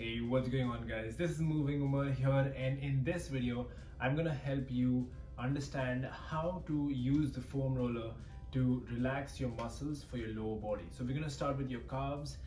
Hey, what's going on guys? This is Moving Omer here, and in this video I'm gonna help you understand how to use the foam roller to relax your muscles for your lower body. So we're gonna start with your calves,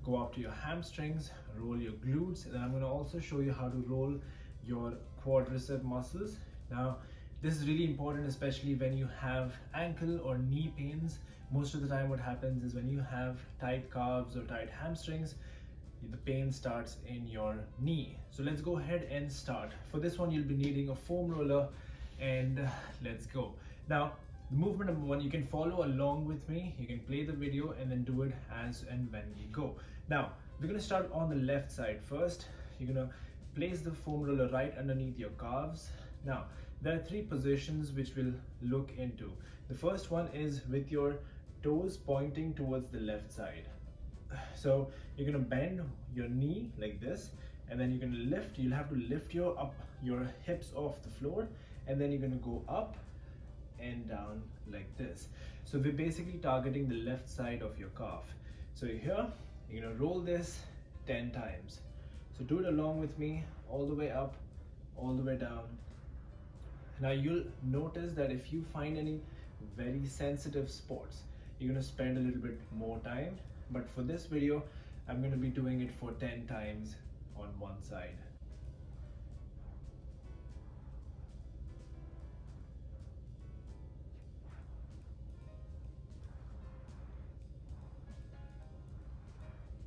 go up to your hamstrings, roll your glutes, and then I'm gonna also show you how to roll your quadricep muscles. Now this is really important, especially when you have ankle or knee pains. Most of the time what happens is when you have tight calves or tight hamstrings, the pain starts in your knee. So let's go ahead and start. For this one, you'll be needing a foam roller, and let's go. Now, the movement number one, you can follow along with me. You can play the video and then do it as and when we go. Now, we're gonna start on the left side first. You're gonna place the foam roller right underneath your calves. Now, there are three positions which we'll look into. The first one is with your toes pointing towards the left side. So you're gonna bend your knee like this, and then you're gonna lift. You'll have to lift your hips off the floor, and then you're gonna go up and down like this. So we're basically targeting the left side of your calf. So here you're gonna roll this 10 times. So do it along with me, all the way up, all the way down. Now you'll notice that if you find any very sensitive spots, you're gonna spend a little bit more time. But for this video, I'm going to be doing it for 10 times on one side.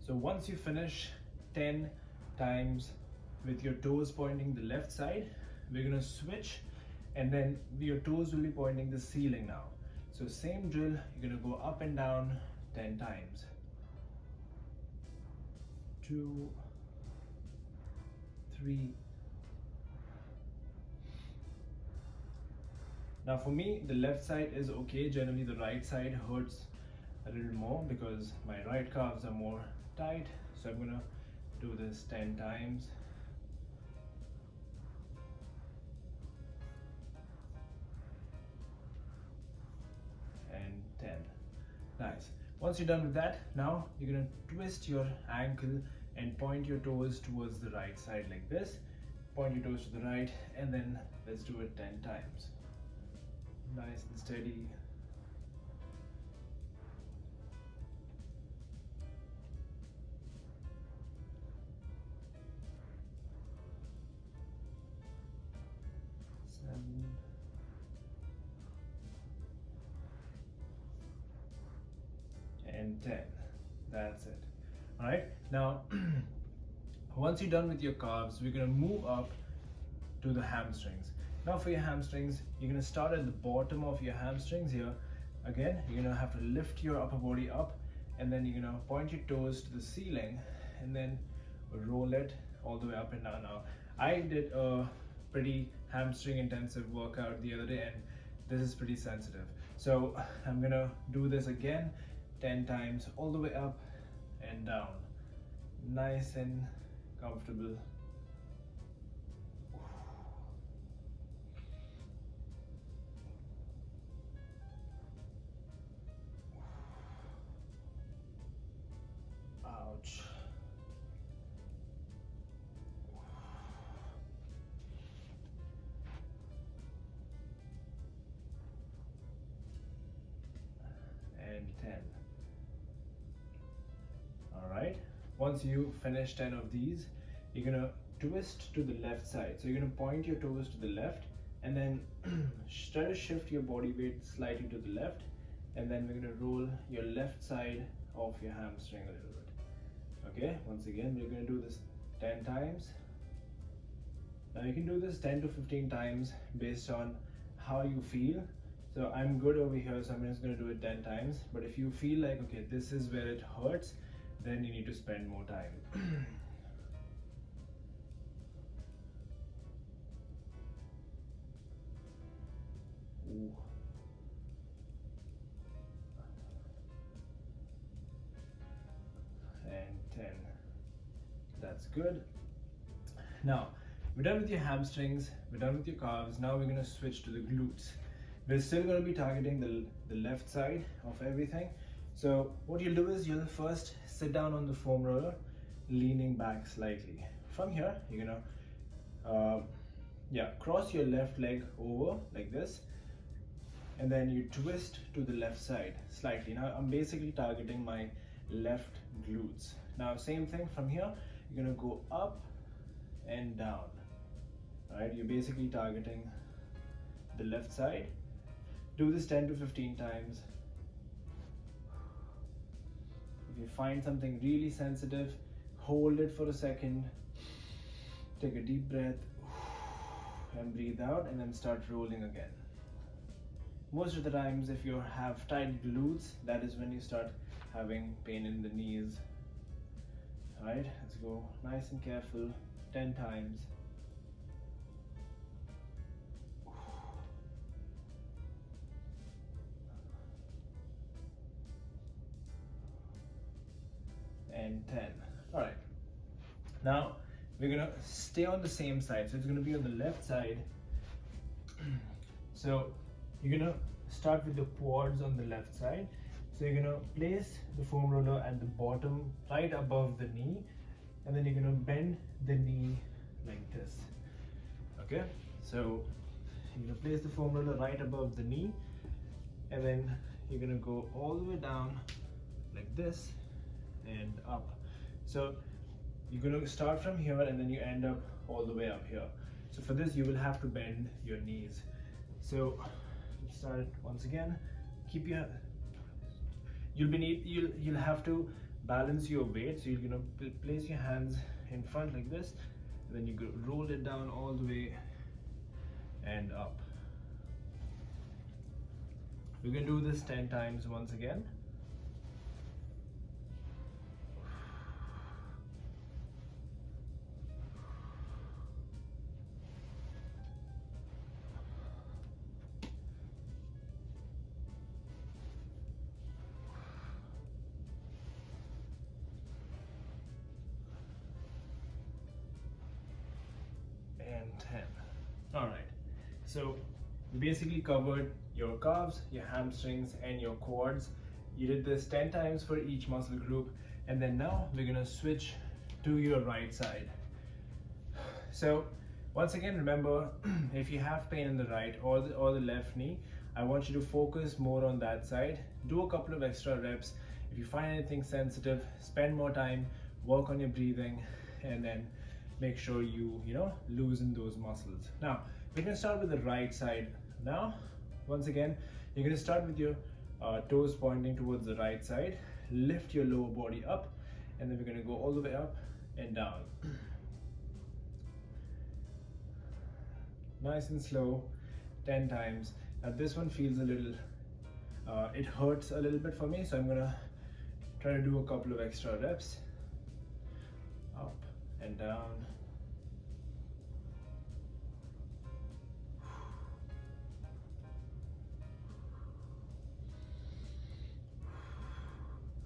So once you finish 10 times with your toes pointing the left side, we're going to switch, and then your toes will be pointing the ceiling now. So same drill, you're going to go up and down 10 times. 2, 3. Now for me, the left side is okay. Generally the right side hurts a little more because my right calves are more tight. So I'm gonna do this 10 times. And 10. Nice. Once you're done with that, now you're gonna twist your ankle and point your toes towards the right side like this. Point your toes to the right, and then let's do it 10 times. Nice and steady. Seven. And 10. That's it. All right, now once you're done with your calves, we're going to move up to the hamstrings. Now for your hamstrings, you're going to start at the bottom of your hamstrings here. Again, you're going to have to lift your upper body up, and then you're going to point your toes to the ceiling and then roll it all the way up and down. Now I did a pretty hamstring intensive workout the other day, and this is pretty sensitive, so I'm going to do this again 10 times all the way up and down, nice and comfortable. Ouch. And 10. Alright, once you finish 10 of these, you're gonna twist to the left side. So you're gonna point your toes to the left, and then try to shift your body weight slightly to the left, and then we're gonna roll your left side of your hamstring a little bit. Okay, once again, we're gonna do this 10 times. Now you can do this 10 to 15 times based on how you feel. So I'm good over here, so I'm just gonna do it 10 times. But if you feel like, okay, this is where it hurts, then you need to spend more time. Ooh. And 10. That's good. Now, we're done with your hamstrings, we're done with your calves. Now we're going to switch to the glutes. We're still going to be targeting the left side of everything. So what you'll do is you'll first sit down on the foam roller, leaning back slightly. From here, you're gonna cross your left leg over like this, and then you twist to the left side slightly. Now I'm basically targeting my left glutes. Now same thing from here, you're gonna go up and down. All right, you're basically targeting the left side. Do this 10 to 15 times. If you find something really sensitive, hold it for a second, take a deep breath and breathe out, and then start rolling again. Most of the times, if you have tight glutes, that is when you start having pain in the knees. All right, let's go nice and careful, 10 times. And 10. All right, now we're gonna stay on the same side, so it's gonna be on the left side. So you're gonna start with the quads on the left side. So you're gonna place the foam roller at the bottom, right above the knee, and then you're gonna bend the knee like this. Okay, so you're gonna place the foam roller right above the knee, and then you're gonna go all the way down like this and up. So you're going to start from here and then you end up all the way up here. So for this you will have to bend your knees. So let's start once again. Keep your you'll have to balance your weight. So you're going to place your hands in front like this, and then you go roll it down all the way and up. We're going to do this 10 times once again. And 10. All right, so you basically covered your calves, your hamstrings, and your quads. You did this 10 times for each muscle group, and then now we're gonna switch to your right side. So once again, remember, if you have pain in the right or the left knee, I want you to focus more on that side. Do a couple of extra reps. If you find anything sensitive, spend more time, work on your breathing, and then make sure you loosen those muscles. Now we're going to start with the right side. Now once again, you're going to start with your toes pointing towards the right side. Lift your lower body up, and then we're going to go all the way up and down. Nice and slow, 10 times. Now this one feels a little it hurts a little bit for me, so I'm gonna try to do a couple of extra reps. Up and down.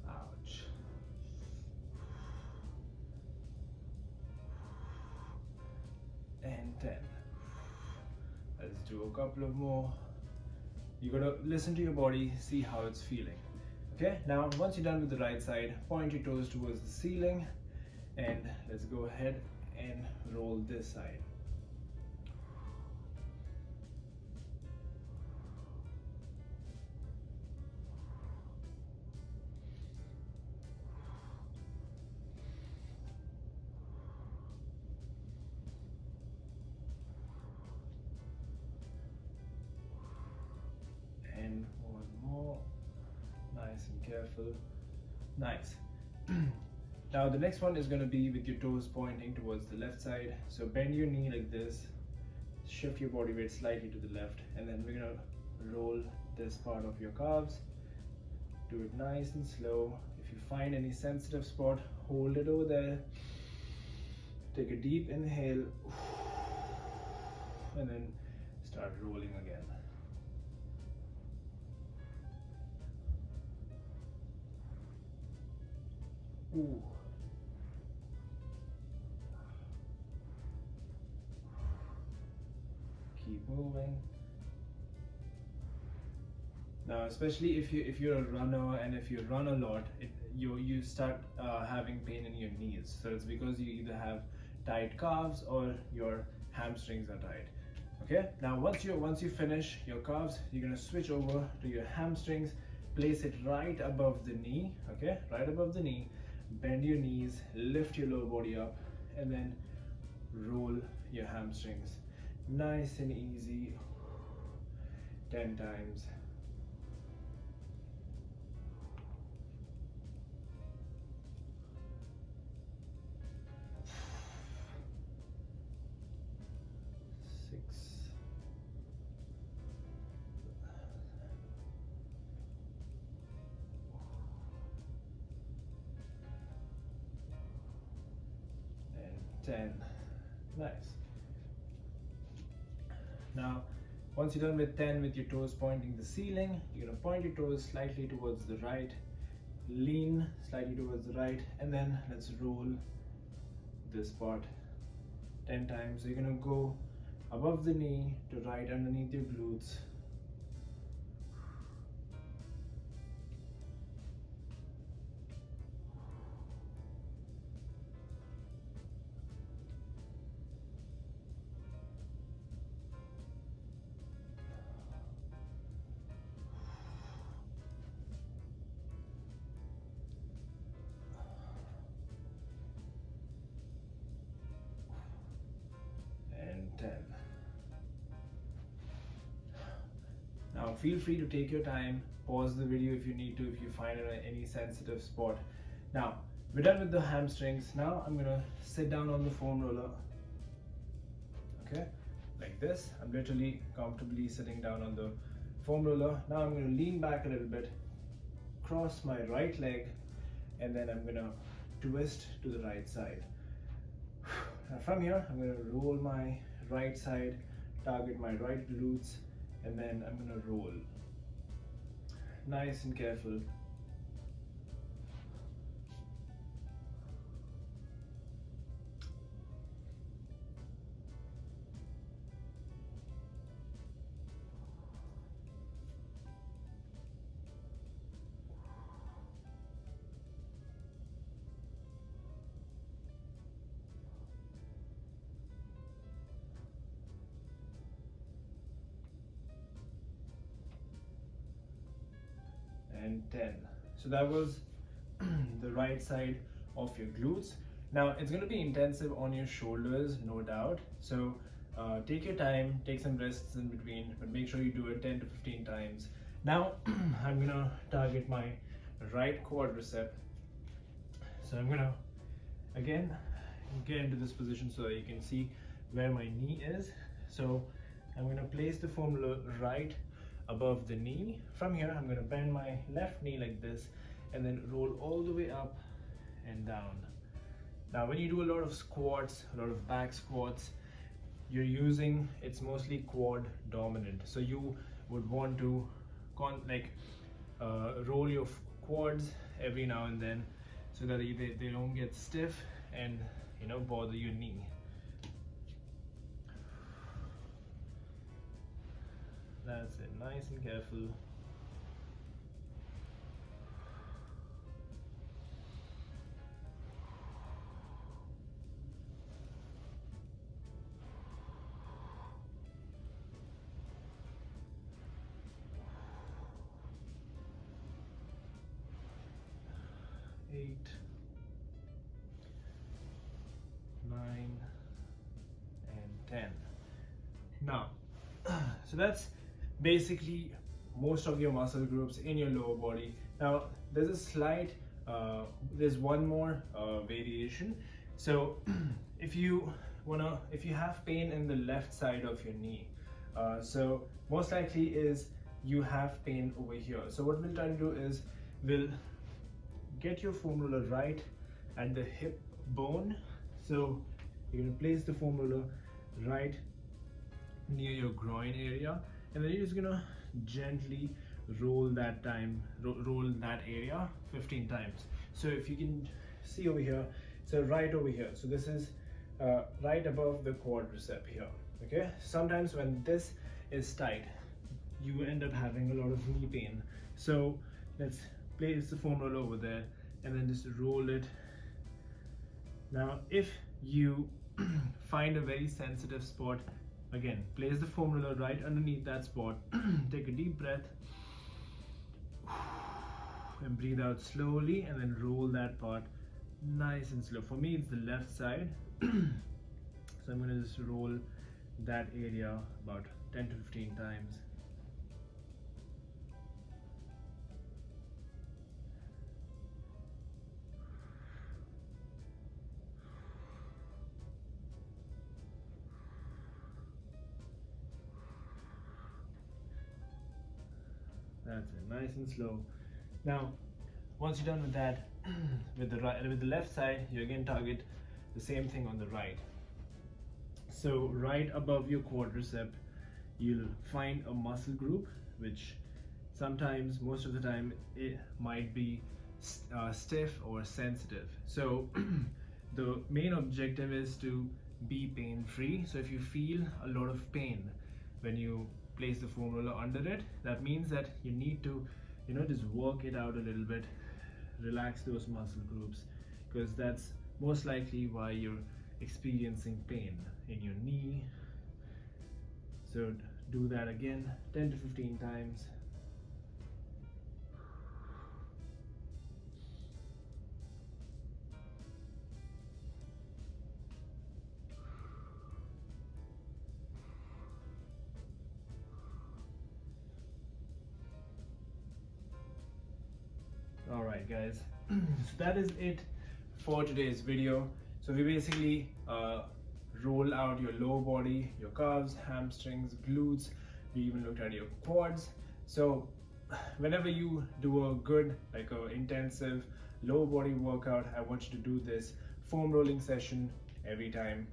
Ouch. And 10. Let's do a couple of more. You gotta listen to your body, see how it's feeling. Okay, now once you're done with the right side, point your toes towards the ceiling, and let's go ahead and roll this side. And one more. Nice and careful. Nice. Now the next one is going to be with your toes pointing towards the left side. So bend your knee like this, shift your body weight slightly to the left, and then we're going to roll this part of your calves. Do it nice and slow. If you find any sensitive spot, hold it over there. Take a deep inhale, and then start rolling again. Ooh. Keep moving. Now, especially if you're a runner and if you run a lot, you start having pain in your knees. So it's because you either have tight calves or your hamstrings are tight. Okay, now once you finish your calves, you're gonna switch over to your hamstrings. Place it right above the knee. Okay, right above the knee. Bend your knees, lift your lower body up, and then roll your hamstrings. Nice and easy. 10 times. Six. And 10. Nice. Now, once you're done with 10 with your toes pointing the ceiling, you're gonna point your toes slightly towards the right, lean slightly towards the right, and then let's roll this part 10 times. So you're gonna go above the knee to right underneath your glutes. And 10. Now feel free to take your time, pause the video if you need to, if you find any sensitive spot. Now, we're done with the hamstrings. Now I'm gonna sit down on the foam roller. Okay, like this. I'm literally comfortably sitting down on the foam roller. Now I'm gonna lean back a little bit, cross my right leg, and then I'm gonna twist to the right side. Now from here, I'm gonna roll my right side, target my right glutes, and then I'm gonna roll. Nice and careful. And 10. So that was the right side of your glutes. Now it's going to be intensive on your shoulders, no doubt. So take your time, take some rests in between, but make sure you do it 10 to 15 times. Now I'm going to target my right quadricep. So I'm going to again get into this position so that you can see where my knee is. So I'm going to place the foam roller right above the knee. From here, I'm going to bend my left knee like this and then roll all the way up and down. Now, when you do a lot of squats, a lot of back squats, it's mostly quad dominant. So you would want to roll your quads every now and then so that they don't get stiff and bother your knee. That's it, nice and careful. Eight, 9, and 10. Now, so that's basically most of your muscle groups in your lower body. Now there's one more variation. So if you have pain in the left side of your knee, so most likely is you have pain over here. So what we'll try to do is we'll get your foam roller right at the hip bone. So you're going to place the foam roller right near your groin area, and then you're just gonna gently roll that area 15 times. So if you can see over here, so right over here, so this is right above the quadricep here. Okay, sometimes when this is tight, you end up having a lot of knee pain. So let's place the foam roller over there, and then just roll it. Now if you find a very sensitive spot, again, place the foam roller right underneath that spot. Take a deep breath and breathe out slowly, and then roll that part nice and slow. For me, it's the left side. So I'm going to just roll that area about 10 to 15 times. That's it, nice and slow. Now, once you're done with that, with the left side, you again target the same thing on the right. So right above your quadricep, you'll find a muscle group, which sometimes, most of the time, it might be stiff or sensitive. So the main objective is to be pain-free. So if you feel a lot of pain when you place the foam roller under it, that means that you need to, just work it out a little bit, relax those muscle groups, because that's most likely why you're experiencing pain in your knee. So do that again 10 to 15 times. All right, guys, so that is it for today's video. So we basically roll out your lower body, your calves, hamstrings, glutes. We even looked at your quads. So whenever you do a good, like a intensive lower body workout, I want you to do this foam rolling session every time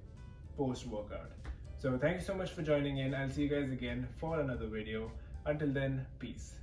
post workout. So thank you so much for joining in. I'll see you guys again for another video. Until then, peace.